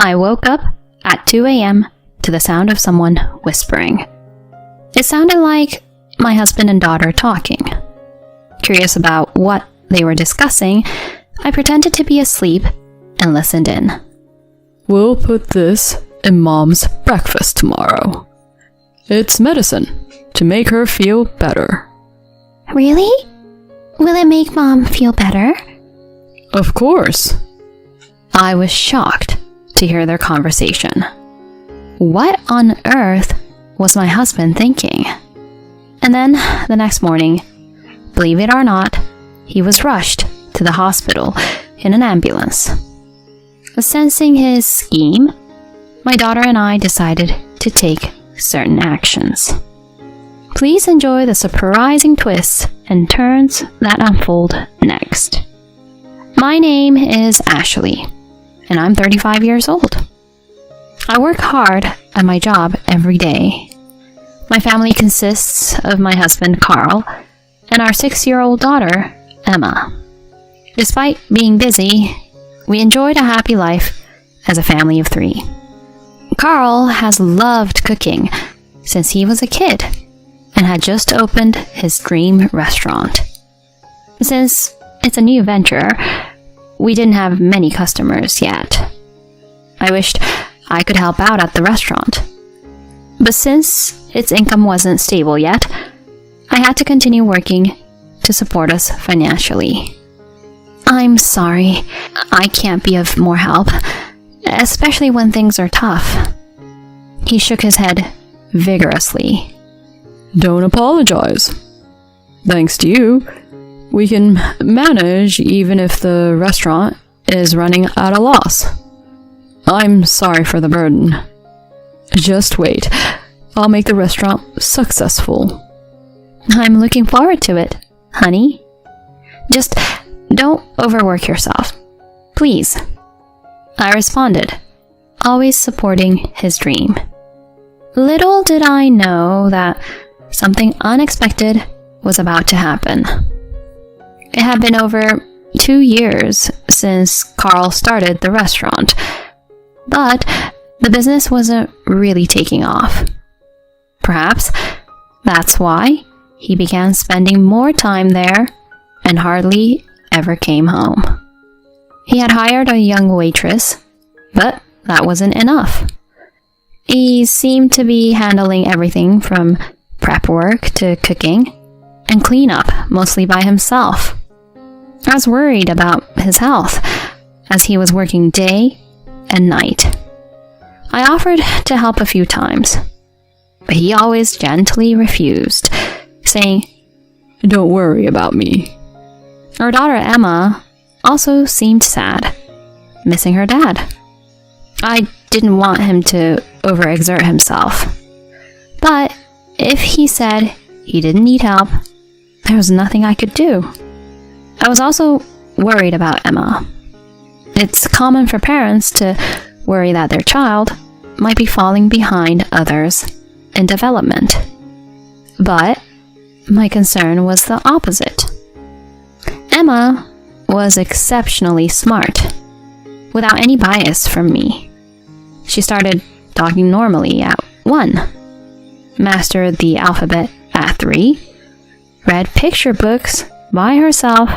I woke up at 2 a.m. to the sound of someone whispering. It sounded like my husband and daughter talking. Curious about what they were discussing, I pretended to be asleep and listened in. We'll put this in Mom's breakfast tomorrow. It's medicine to make her feel better. Really? Will it make Mom feel better? Of course. I was shocked to hear their conversation. What on earth was my husband thinking? And then the next morning, believe it or not, he was rushed to the hospital in an ambulance. Sensing his scheme, my daughter and I decided to take certain actions. Please enjoy the surprising twists and turns that unfold next. My name is Ashley, and I'm 35 years old. I work hard at my job every day. My family consists of my husband, Carl, and our 6-year-old daughter, Emma. Despite being busy, we enjoyed a happy life as a family of 3. Carl has loved cooking since he was a kid and had just opened his dream restaurant. Since it's a new venture, we didn't have many customers yet. I wished I could help out at the restaurant. But since its income wasn't stable yet, I had to continue working to support us financially. I'm sorry, I can't be of more help, especially when things are tough. He shook his head vigorously. Don't apologize. Thanks to you, we can manage even if the restaurant is running at a loss. I'm sorry for the burden. Just wait, I'll make the restaurant successful. I'm looking forward to it, honey. Just don't overwork yourself, please. I responded, always supporting his dream. Little did I know that something unexpected was about to happen. It had been over 2 years since Carl started the restaurant, but the business wasn't really taking off. Perhaps that's why he began spending more time there and hardly ever came home. He had hired a young waitress, but that wasn't enough. He seemed to be handling everything from prep work to cooking and cleanup mostly by himself. I was worried about his health as he was working day and night. I offered to help a few times, but he always gently refused, saying, Don't worry about me. Our daughter Emma also seemed sad, missing her dad. I didn't want him to overexert himself, but if he said he didn't need help, there was nothing I could do. I was also worried about Emma. It's common for parents to worry that their child might be falling behind others in development. But my concern was the opposite. Emma was exceptionally smart, without any bias from me. She started talking normally at 1, mastered the alphabet at 3, read picture books by herself,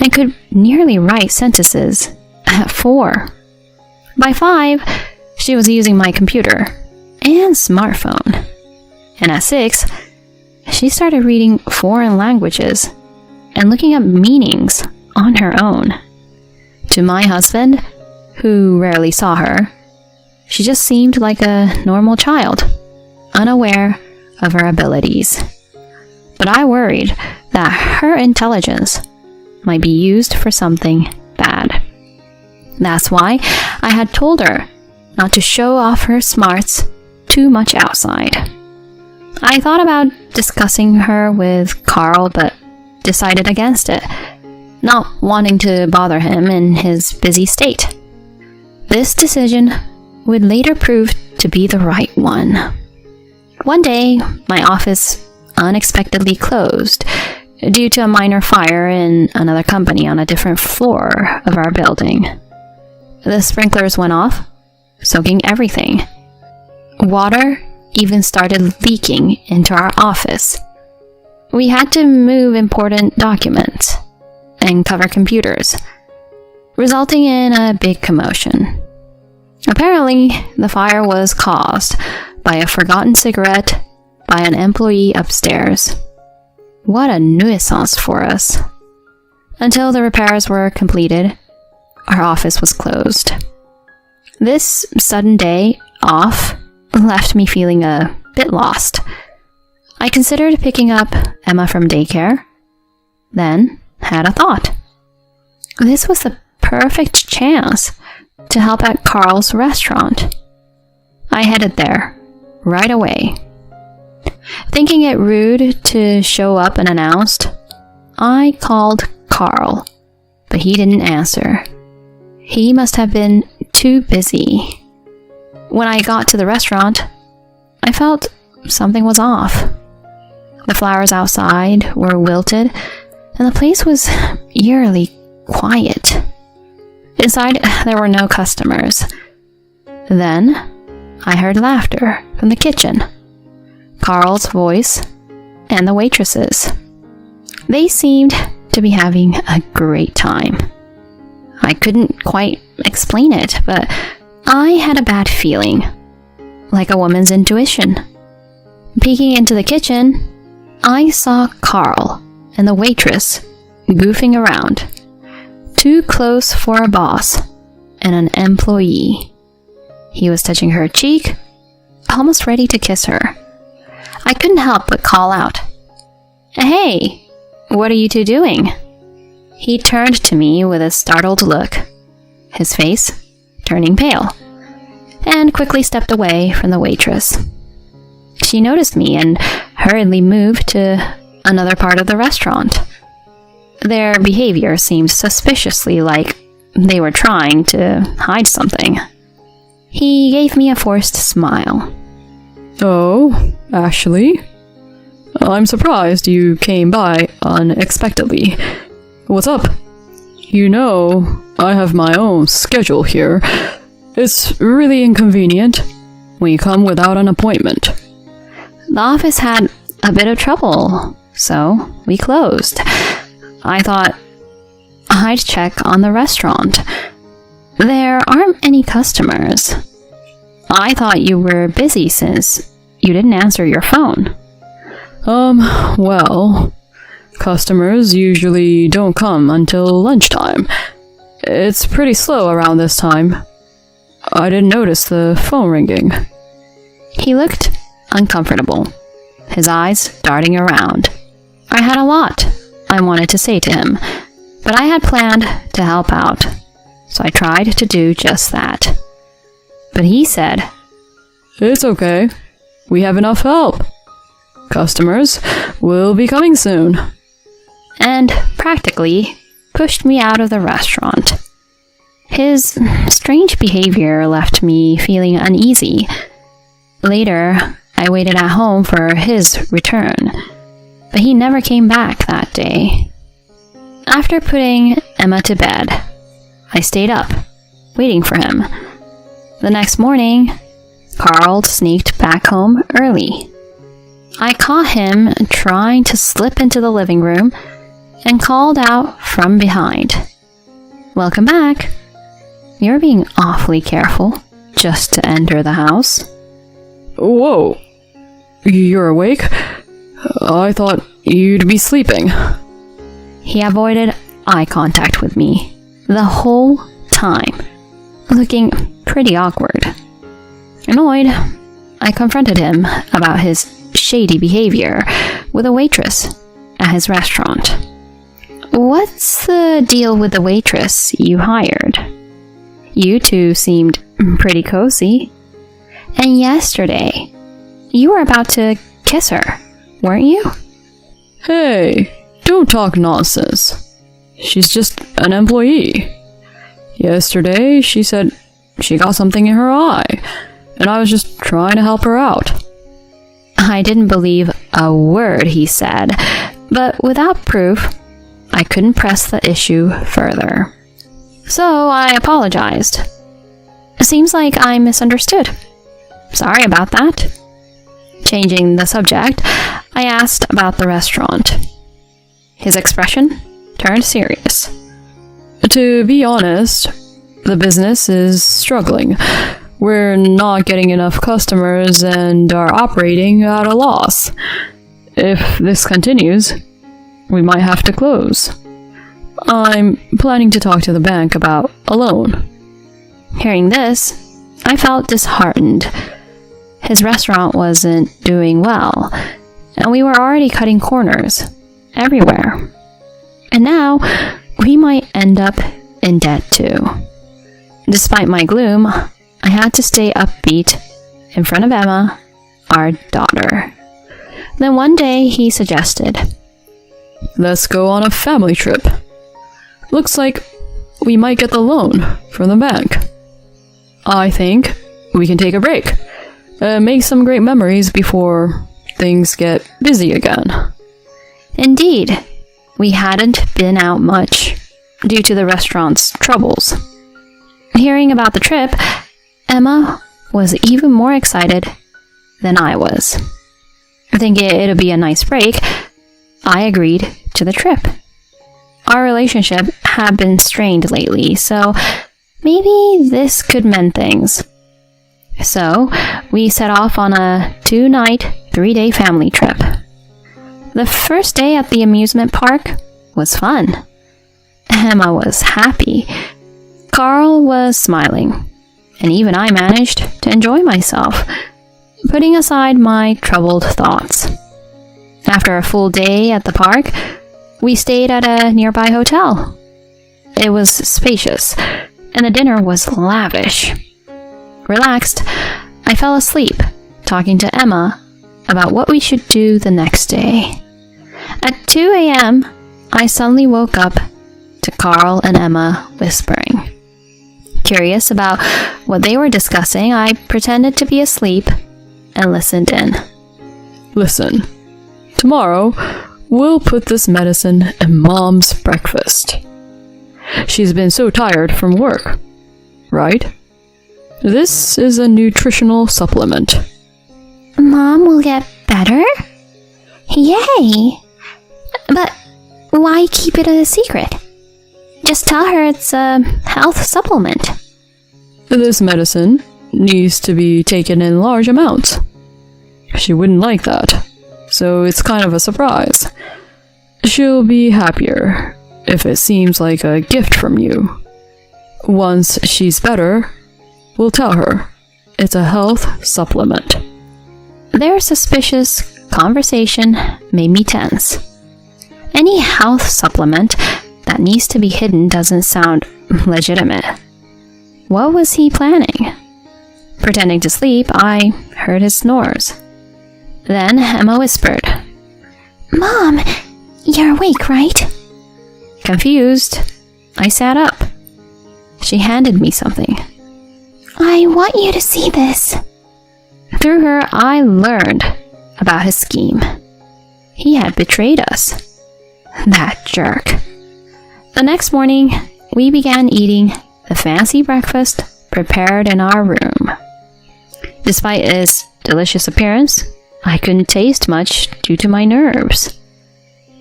and could nearly write sentences at 4. By 5, she was using my computer and smartphone. And at 6, she started reading foreign languages and looking up meanings on her own. To my husband, who rarely saw her, she just seemed like a normal child, unaware of her abilities. But I worried that her intelligence might be used for something bad. That's why I had told her not to show off her smarts too much outside. I thought about discussing her with Carl, but decided against it, not wanting to bother him in his busy state. This decision would later prove to be the right one. One day, my office unexpectedly closed due to a minor fire in another company on a different floor of our building. The sprinklers went off, soaking everything. Water even started leaking into our office. We had to move important documents and cover computers, resulting in a big commotion. Apparently, the fire was caused by a forgotten cigarette by an employee upstairs. What a nuisance for us. Until the repairs were completed, our office was closed. This sudden day off left me feeling a bit lost. I considered picking up Emma from daycare, then had a thought. This was the perfect chance to help at Carl's restaurant. I headed there right away. Thinking it rude to show up unannounced, I called Carl, but he didn't answer. He must have been too busy. When I got to the restaurant, I felt something was off. The flowers outside were wilted, and the place was eerily quiet. Inside, there were no customers. Then, I heard laughter from the kitchen, Carl's voice, and the waitresses. They seemed to be having a great time. I couldn't quite explain it, but I had a bad feeling, like a woman's intuition. Peeking into the kitchen, I saw Carl and the waitress goofing around, too close for a boss and an employee. He was touching her cheek, almost ready to kiss her. I couldn't help but call out, "Hey, what are you two doing?" He turned to me with a startled look, his face turning pale, and quickly stepped away from the waitress. She noticed me and hurriedly moved to another part of the restaurant. Their behavior seemed suspiciously like they were trying to hide something. He gave me a forced smile. Oh, Ashley? I'm surprised you came by unexpectedly. What's up? You know, I have my own schedule here. It's really inconvenient when you come without an appointment. The office had a bit of trouble, so we closed. I thought I'd check on the restaurant. There aren't any customers. I thought you were busy since you didn't answer your phone. Well, customers usually don't come until lunchtime. It's pretty slow around this time. I didn't notice the phone ringing. He looked uncomfortable, his eyes darting around. I had a lot I wanted to say to him, but I had planned to help out, so I tried to do just that. But he said, It's okay. We have enough help. Customers will be coming soon. And practically pushed me out of the restaurant. His strange behavior left me feeling uneasy. Later, I waited at home for his return, but he never came back that day. After putting Emma to bed, I stayed up, waiting for him. The next morning, Carl sneaked back home early. I caught him trying to slip into the living room and called out from behind, "Welcome back. You're being awfully careful just to enter the house." Whoa. You're awake? I thought you'd be sleeping. He avoided eye contact with me the whole time, looking pretty awkward. Annoyed, I confronted him about his shady behavior with a waitress at his restaurant. "What's the deal with the waitress you hired? You two seemed pretty cozy. And yesterday, you were about to kiss her, weren't you?" Hey, don't talk nonsense. She's just an employee. Yesterday, she said she got something in her eye, and I was just trying to help her out. I didn't believe a word he said, but without proof, I couldn't press the issue further. So I apologized. Seems like I misunderstood. Sorry about that. Changing the subject, I asked about the restaurant. His expression turned serious. To be honest, the business is struggling. We're not getting enough customers and are operating at a loss. If this continues, we might have to close. I'm planning to talk to the bank about a loan. Hearing this, I felt disheartened. His restaurant wasn't doing well, and we were already cutting corners everywhere. And now, we might end up in debt too. Despite my gloom, I had to stay upbeat in front of Emma, our daughter. Then one day he suggested, Let's go on a family trip. Looks like we might get the loan from the bank. I think we can take a break and make some great memories before things get busy again. Indeed, we hadn't been out much due to the restaurant's troubles. Hearing about the trip, Emma was even more excited than I was. Thinking it'd be a nice break, I agreed to the trip. Our relationship had been strained lately, so maybe this could mend things. So, we set off on a 2-night, 3-day family trip. The first day at the amusement park was fun. Emma was happy. Carl was smiling. And even I managed to enjoy myself, putting aside my troubled thoughts. After a full day at the park, we stayed at a nearby hotel. It was spacious, and the dinner was lavish. Relaxed, I fell asleep, talking to Emma about what we should do the next day. At 2 a.m., I suddenly woke up to Carl and Emma whispering. Curious about what they were discussing, I pretended to be asleep and listened in. Listen, tomorrow we'll put this medicine in Mom's breakfast. She's been so tired from work, right? This is a nutritional supplement. Mom will get better? Yay! But why keep it a secret? Just tell her it's a health supplement. This medicine needs to be taken in large amounts. She wouldn't like that, so it's kind of a surprise. She'll be happier if it seems like a gift from you. Once she's better, we'll tell her it's a health supplement. Their suspicious conversation made me tense. Any health supplement that needs to be hidden doesn't sound legitimate. What was he planning? Pretending to sleep, I heard his snores. Then Emma whispered, Mom, you're awake, right? Confused, I sat up. She handed me something. I want you to see this. Through her, I learned about his scheme. He had betrayed us. That jerk. The next morning, we began eating the fancy breakfast prepared in our room. Despite its delicious appearance, I couldn't taste much due to my nerves.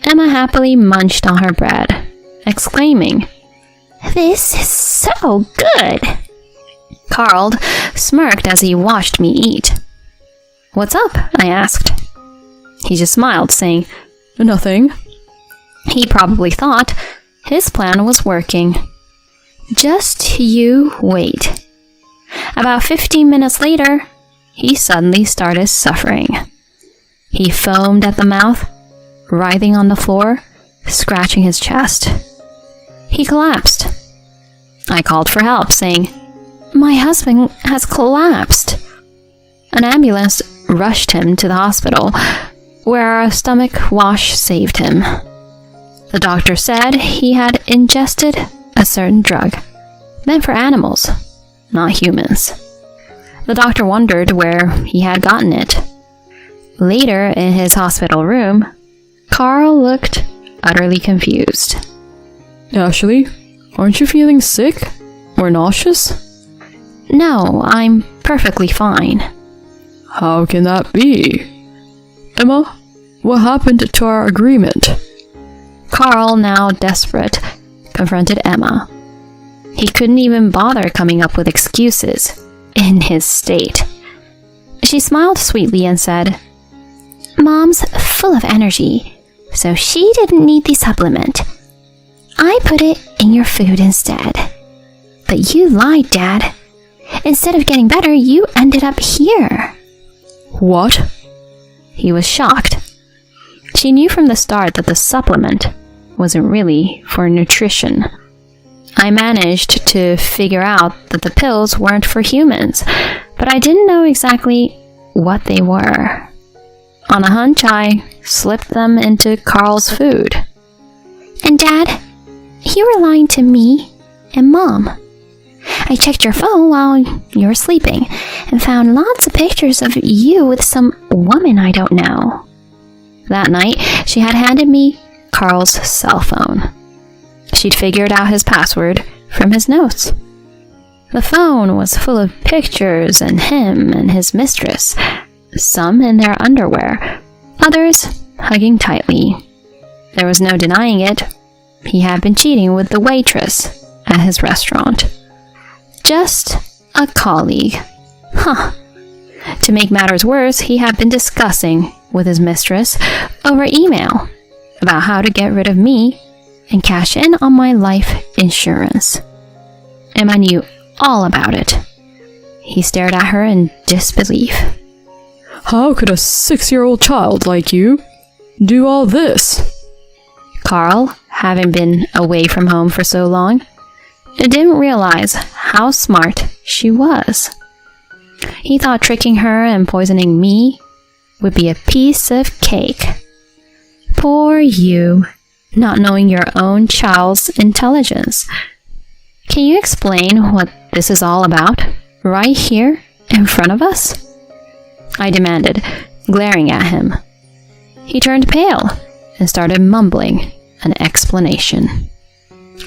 Emma happily munched on her bread, exclaiming, This is so good! Carl smirked as he watched me eat. What's up? I asked. He just smiled, saying, Nothing. He probably thought his plan was working. Just you wait. About 15 minutes later, he suddenly started suffering. He foamed at the mouth, writhing on the floor, scratching his chest. He collapsed. I called for help, saying, My husband has collapsed. An ambulance rushed him to the hospital, where a stomach wash saved him. The doctor said he had ingested a certain drug, meant for animals, not humans. The doctor wondered where he had gotten it. Later, in his hospital room, Carl looked utterly confused. Ashley, aren't you feeling sick or nauseous? No, I'm perfectly fine. How can that be? Emma, what happened to our agreement? Carl, now desperate, confronted Emma. He couldn't even bother coming up with excuses in his state. She smiled sweetly and said, Mom's full of energy, so she didn't need the supplement. I put it in your food instead. But you lied, Dad. Instead of getting better, you ended up here. What? He was shocked. She knew from the start that the supplement wasn't really for nutrition. I managed to figure out that the pills weren't for humans, but I didn't know exactly what they were. On a hunch, I slipped them into Carl's food. And Dad, you were lying to me and Mom. I checked your phone while you were sleeping and found lots of pictures of you with some woman I don't know. That night, she had handed me Carl's cell phone. She'd figured out his password from his notes. The phone was full of pictures of him and his mistress, some in their underwear, others hugging tightly. There was no denying it. He had been cheating with the waitress at his restaurant. Just a colleague. Huh. To make matters worse, he had been discussing with his mistress over email about how to get rid of me and cash in on my life insurance. Emma knew all about it. He stared at her in disbelief. How could a 6-year-old child like you do all this? Carl, having been away from home for so long, didn't realize how smart she was. He thought tricking her and poisoning me would be a piece of cake. Poor you, not knowing your own child's intelligence. Can you explain what this is all about, right here in front of us? I demanded, glaring at him. He turned pale and started mumbling an explanation.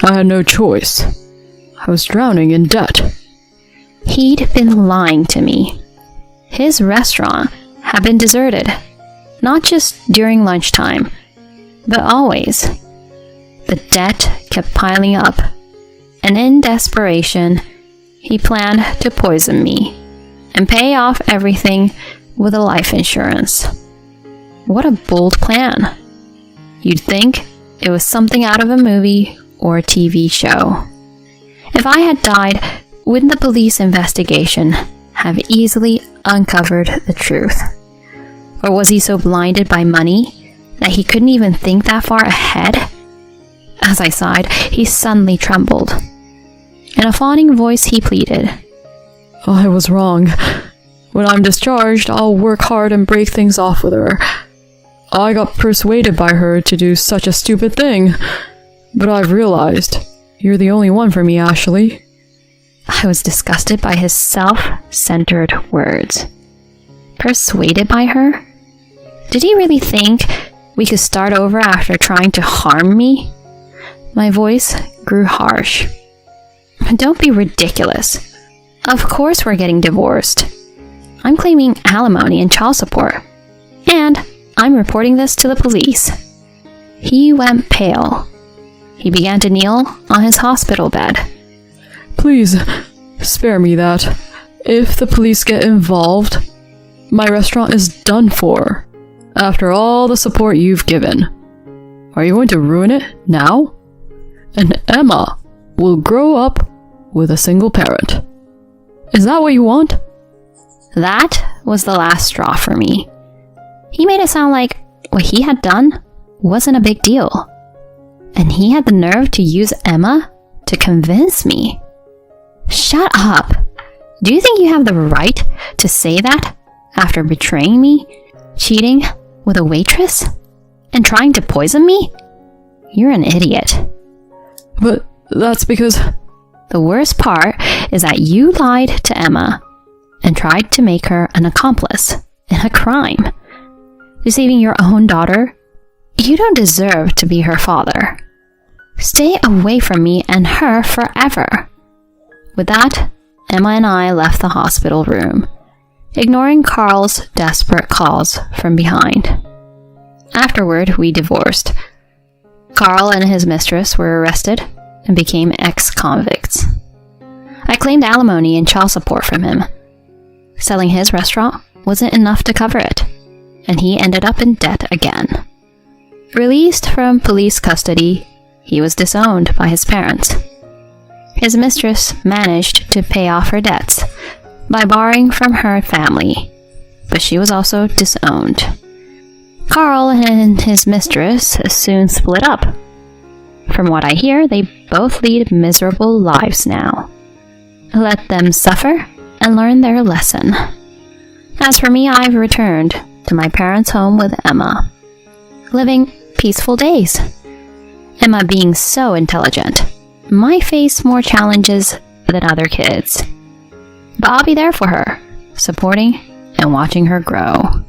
I had no choice. I was drowning in debt. He'd been lying to me. His restaurant had been deserted, not just during lunchtime, but always. The debt kept piling up, and in desperation, he planned to poison me and pay off everything with a life insurance. What a bold plan. You'd think it was something out of a movie or a TV show. If I had died, wouldn't the police investigation have easily uncovered the truth? Or was he so blinded by money that he couldn't even think that far ahead? As I sighed, he suddenly trembled. In a fawning voice, he pleaded, I was wrong. When I'm discharged, I'll work hard and break things off with her. I got persuaded by her to do such a stupid thing, but I've realized you're the only one for me, Ashley. I was disgusted by his self-centered words. Persuaded by her? Did he really think we could start over after trying to harm me? My voice grew harsh. Don't be ridiculous. Of course we're getting divorced. I'm claiming alimony and child support. And I'm reporting this to the police. He went pale. He began to kneel on his hospital bed. Please, spare me that. If the police get involved, my restaurant is done for. After all the support you've given. Are you going to ruin it now? And Emma will grow up with a single parent. Is that what you want? That was the last straw for me. He made it sound like what he had done wasn't a big deal. And he had the nerve to use Emma to convince me. Shut up. Do you think you have the right to say that after betraying me, cheating with a waitress, and trying to poison me? You're an idiot. But that's because... The worst part is that you lied to Emma and tried to make her an accomplice in a crime. Deceiving your own daughter? You don't deserve to be her father. Stay away from me and her forever. With that, Emma and I left the hospital room, ignoring Carl's desperate calls from behind. Afterward, we divorced. Carl and his mistress were arrested and became ex-convicts. I claimed alimony and child support from him. Selling his restaurant wasn't enough to cover it, and he ended up in debt again. Released from police custody, he was disowned by his parents. His mistress managed to pay off her debts by borrowing from her family, but she was also disowned. Carl and his mistress soon split up. From what I hear, they both lead miserable lives now. Let them suffer and learn their lesson. As for me, I've returned to my parents' home with Emma, living peaceful days. Emma, being so intelligent, might face more challenges than other kids, but I'll be there for her, supporting and watching her grow.